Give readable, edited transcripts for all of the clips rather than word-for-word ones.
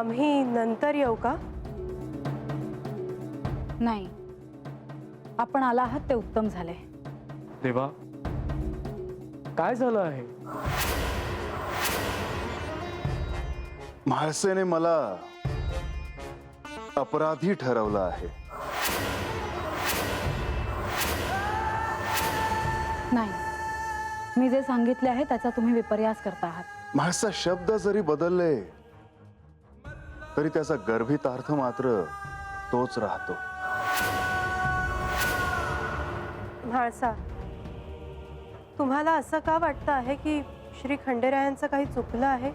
आम्ही नंतर येऊ का? नाही, आपण आला आहात ते उत्तम झाले. देवा, काय झालं आहे? म्हाळसेने मला अपराधी ठरवलं आहे. नाही, मी जे सांगितले आहे त्याचा तुम्ही विपर्यास करता आहात. म्हाळसा शब्द जरी बदलले तरी त्याचा गर्भित अर्थ मात्र तोच राहतो. म्हाळसा, तुम्हाला असं का वाटतं आहे की श्री खंडेरायांचं काही चुकलं आहे?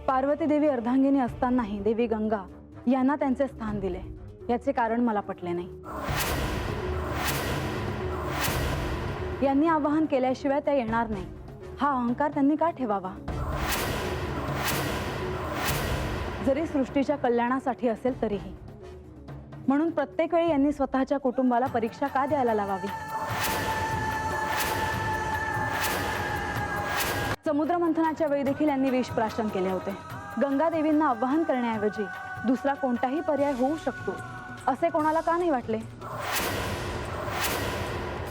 पार्वती देवी अर्धांगिनी असतानाही देवी गंगा यांना त्यांचे स्थान दिले, याचे कारण मला पटले नाही. यांनी आवाहन केल्याशिवाय त्या येणार नाही, हा अहंकार त्यांनी का ठेवावा? जरी सृष्टीच्या कल्याणासाठी असेल तरीही. म्हणून प्रत्येक वेळी यांनी स्वतःच्या कुटुंबाला परीक्षा का द्यायला लावावी? समुद्र मंथनाच्या वेळी देखील यांनी विष प्राशन केले होते. गंगा देवींना आवाहन करण्याऐवजी दुसरा कोणताही पर्याय होऊ शकतो असे कोणाला का नाही वाटले?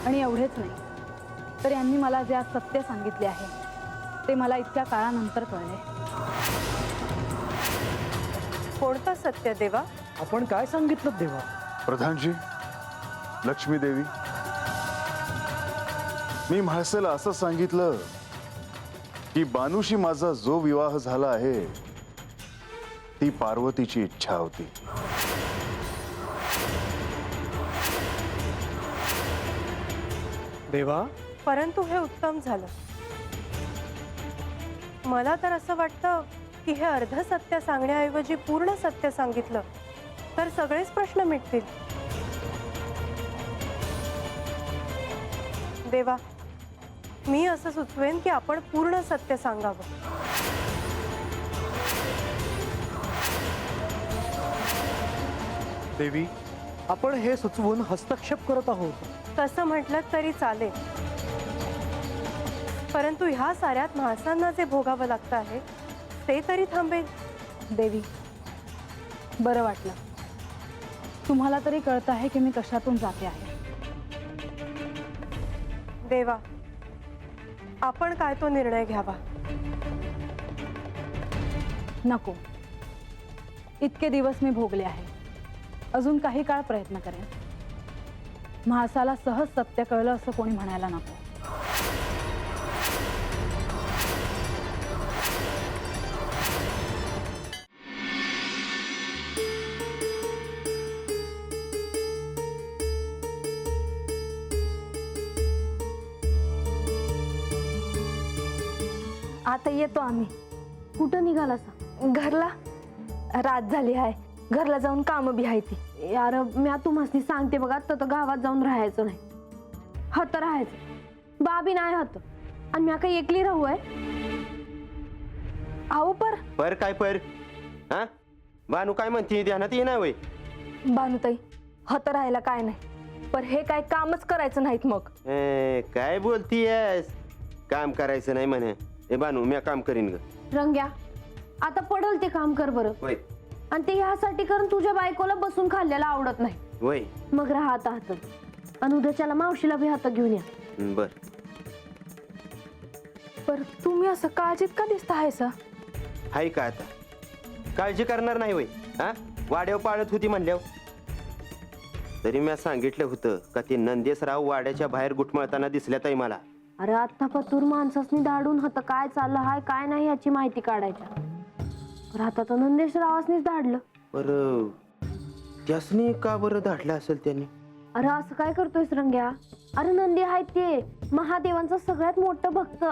आणि एवढेच नाही, तर यांनी मला जे आज सत्य सांगितले आहे ते मला इतक्या काळानंतर कळले. कोणतं सत्य देवा? आपण काय सांगितलं देवा? प्रधानजी, लक्ष्मी देवी, मी म्हाळसेला असं सांगितलं की बानूशी माझा जो विवाह झाला आहे ती पार्वतीची इच्छा होती. देवा, परंतु हे उत्तम झालं. मला तर असं वाटतं की हे अर्ध सत्य सांगण्याऐवजी पूर्ण सत्य सांगितलं तर सगळेच प्रश्न मिटतील. देवा, मी असं सुचवेन की आपण पूर्ण सत्य सांगावं. देवी, आपण हे सुचवून हस्तक्षेप करत आहोत. तसं म्हटलं तरी चालेल, परंतु ह्या साऱ्यात म्हाळसांना जे भोगावं लागतं आहे ते तरी थांबेल. देवी, बरं वाटलं. तुम्हाला तरी कळत आहे की मी कशातून जाते आहे. देवा, आपण काय तो निर्णय घ्यावा. नको, इतके दिवस मी भोगले आहे. अजून काही काळ प्रयत्न करेन. म्हाळसाला सहज सत्य कळलं असं कोणी म्हणायला नको. आता येतो आम्ही. कुठं निघाला सा? घरला. रात झाली आहे, घरला जाऊन कामं बी आहे ती. यार, मी तुम्हाला सांगते बघा, तर गावात जाऊन राहायचं नाही. हत राहायचं, बाबी नाही हत. आणि मी काही एकली राहू आहे? आहो पर काय पर? हा, बानू काय म्हणते ध्यानात ये ना वय? बानुताई, हत राहायला काय नाही, पण हे काय कामच करायचं नाहीत मग. काय बोलतीयस? काम करायचं नाही म्हणे. ए बानू, मी काम करीन ग. रंग्या, आता पडल ते काम कर बरं. वय आणि ते ह्यासाठी करून तुझ्या बायकोला बसून खाल्ल्याला आवडत नाही. वय मग राहत हात. आणि उद्याच्याला मावशीला बी हात घेऊन या. बर. पर तुम्ही असं काळजीत का दिसता आहे सर? हाय का आता? काळजी करणार नाही वय? हा, वाड्यावर पाळत होती म्हणल्यावर. तरी मी सांगितलं होतं का ते नंदेशराव वाड्याच्या बाहेर गुटमळताना दिसल्यातही मला. अरे आता पतूर माणसासनी दाडून होतं काय चाललं हाय काय नाही याची माहिती काढायच्या. तर आता तर नंदेशरावासनीच धाडलं. बर, त्यासनी का बरं धाडलं असेल त्यांनी? अरे असं काय करतोयस रंग्या? अरे नंदी आहे ते महादेवांचं सगळ्यात मोठं भक्त.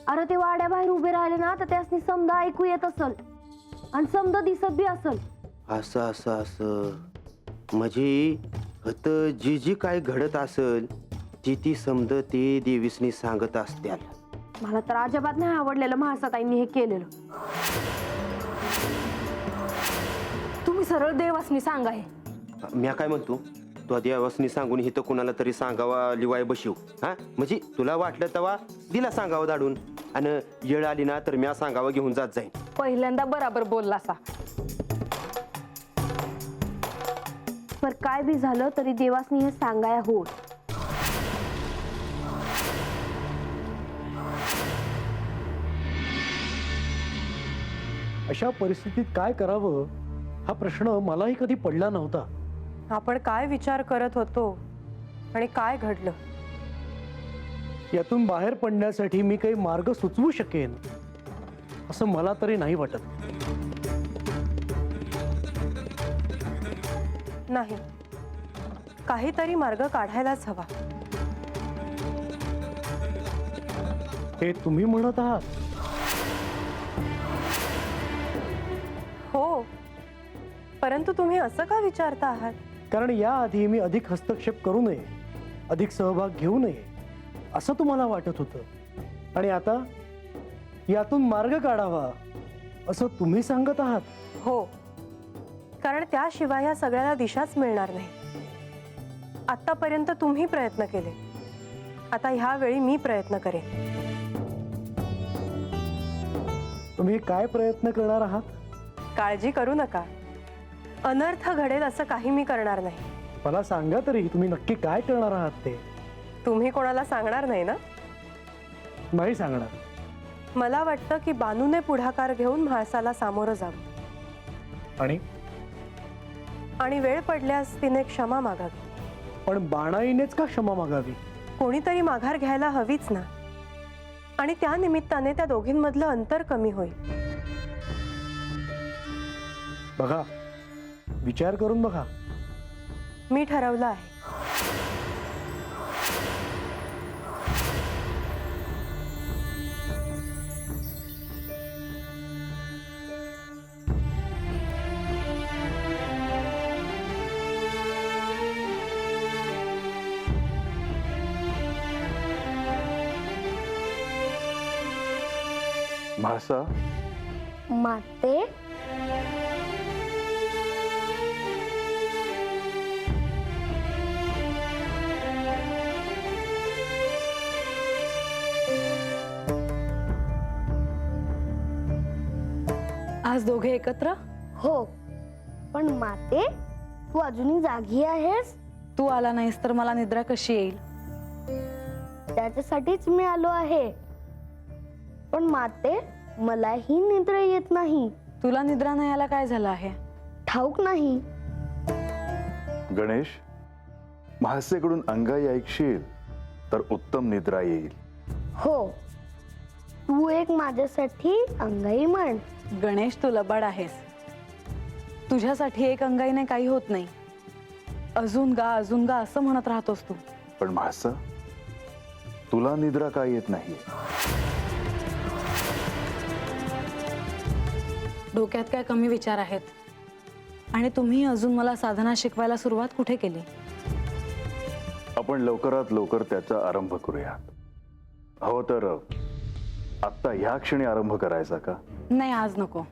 अरे ते वाड्या बाहेर उभे राहिले ना तर त्यासनी समजा ऐकू येत असल आणि समजा दिसत बी असल. असं असं असं म्हणजे आता जी जी काय घडत असल ती समज ते देवीसनी सांगत असत्याल. मला तर अजिबात नाही आवडलेलं महासाताईंनी हे केलेलं. तुम्ही सरळ देवासनी सांगा हे. मी काय म्हणतो, तो देवासनी सांगून इथं कुणाला तरी सांगावा लिवाय बशिव. हा, म्हणजे तुला वाटलं तेव्हा दिला सांगावं दाडून, आणि येळ आली ना तर म्या सांगावं घेऊन जात जाईन. पहिल्यांदा बराबर बोलला सा. जर काय बी झालं तरी देवासनी हे सांगाया हो. अशा परिस्थितीत काय करावं हा प्रश्न मलाही कधी पडला नव्हता. आपण काय विचार करत होतो आणि काय घडलं? यातून बाहेर पडण्यासाठी मी काही मार्ग सुचवू शकेन असं मला तरी नाही वाटत. नाही, काहीतरी मार्ग काढायलाच हवा. हे तुम्ही म्हणत आहात? हो, परंतु तुम्ही असं का विचारता आहात? कारण याआधी मी अधिक हस्तक्षेप करू नये, अधिक सहभाग घेऊ नये असं तुम्हाला वाटत होतं आणि आता यातून मार्ग काढावा असं तुम्ही सांगत आहात. हो, कारण त्याशिवाय या सगळ्याला दिशाच मिळणार नाही. आतापर्यंत तुम्ही प्रयत्न केले, आता ह्या वेळी मी प्रयत्न करेन. तुम्ही काय प्रयत्न करणार आहात? काळजी करू नका, अनर्थ घडेल असं काही मी करणार नाही. मला सांगा तरी तुम्ही नक्की काय करणार आहात ते. तुम्ही कोणाला सांगणार नाही ना? नाही सांगणार. मला वाटतं की बानूने पुढाकार घेऊन म्हाळसाला सामोरं जावं आणि वेळ पडल्यास तिने क्षमा मागावी. पण बाणाईनेच का क्षमा मागावी? कोणीतरी माघार घ्यायला हवीच ना, आणि त्या निमित्ताने त्या दोघींमधलं अंतर कमी होईल. बघा, विचार करून बघा. मी ठरवलं आहे. म्हाळसा, माते, आज दोघे एकत्र? हो, पण माते तू अजूनही जागी आहेस? तू आला नाहीस तर मला निद्रा कशी येईल? त्याच्यासाठीच मी आलो आहे. पण माते, मलाही निद्रा येत नाही. तुला निद्रा नाही यायला काय झालं आहे? ठाऊक नाही. गणेश, म्हाळसेकडून अंगाई ऐकशील तर उत्तम निद्रा येईल. हो, तू एक माझ्यासाठी अंगाई म्हण. गणेश, तू लबाड आहेस. तुझ्यासाठी एक अंगाईने काही होत नाही. अजून गा असं म्हणत राहतोस तू. पण म्हाळसा, तुला निद्रा का येत नाही? डोक्यात काय कमी विचार आहेत? आणि तुम्ही अजून मला साधना शिकवायला सुरुवात कुठे केली? आपण लवकरात लवकर त्याचा आरंभ करूया. हो तर आत्ता ह्या क्षणी आरंभ करायचा का? नाही, आज नको.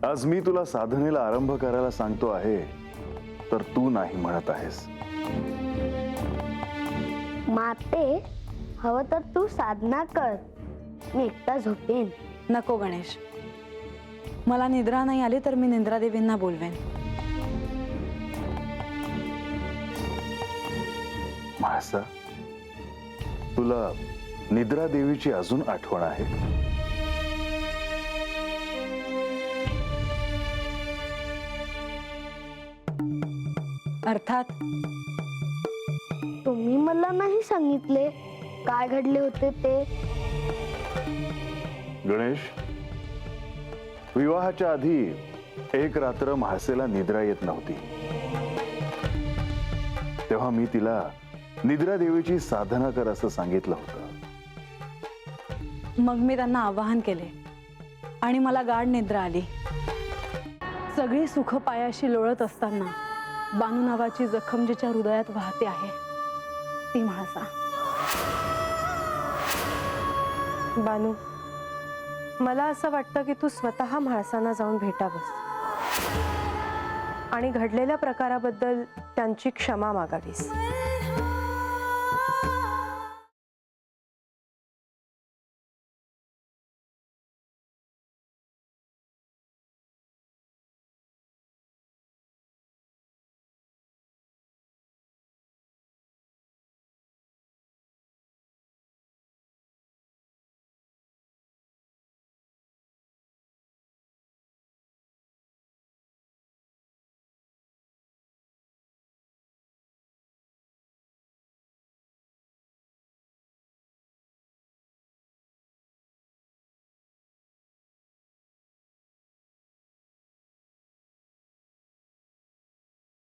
आज मी तुला साधनेला आरंभ करायला सांगतो आहे तर तू नाही म्हणत आहेस. माते, हवं तर तू साधना कर, मी एकटा झोपेन. नको गणेश, मला निद्रा नाही आली तर मी निद्रा देवींना बोलवेन. म्हाळसा, तुला निद्रा देवीची अजून आठवण आहे? अर्थात. तुम्ही मला नाही सांगितले काय घडले होते ते. गणेश, विवाहाच्या आधी एक रात्र म्हाळसेला निद्रा येत नव्हती. तेव्हा मी तिला निद्रा देवीची साधना कर असं सांगितलं होतं. मग मी त्यांना आवाहन केले आणि मला गाढ निद्रा आली. सगळी सुख पायाशी लोळत असताना बानू नावाची जखम जिच्या हृदयात वाहते आहे ती म्हाळसा. बानू, मला असं वाटतं की तू स्वतः म्हाळसांना जाऊन भेटावंस आणि घडलेल्या प्रकाराबद्दल त्यांची क्षमा मागावीस.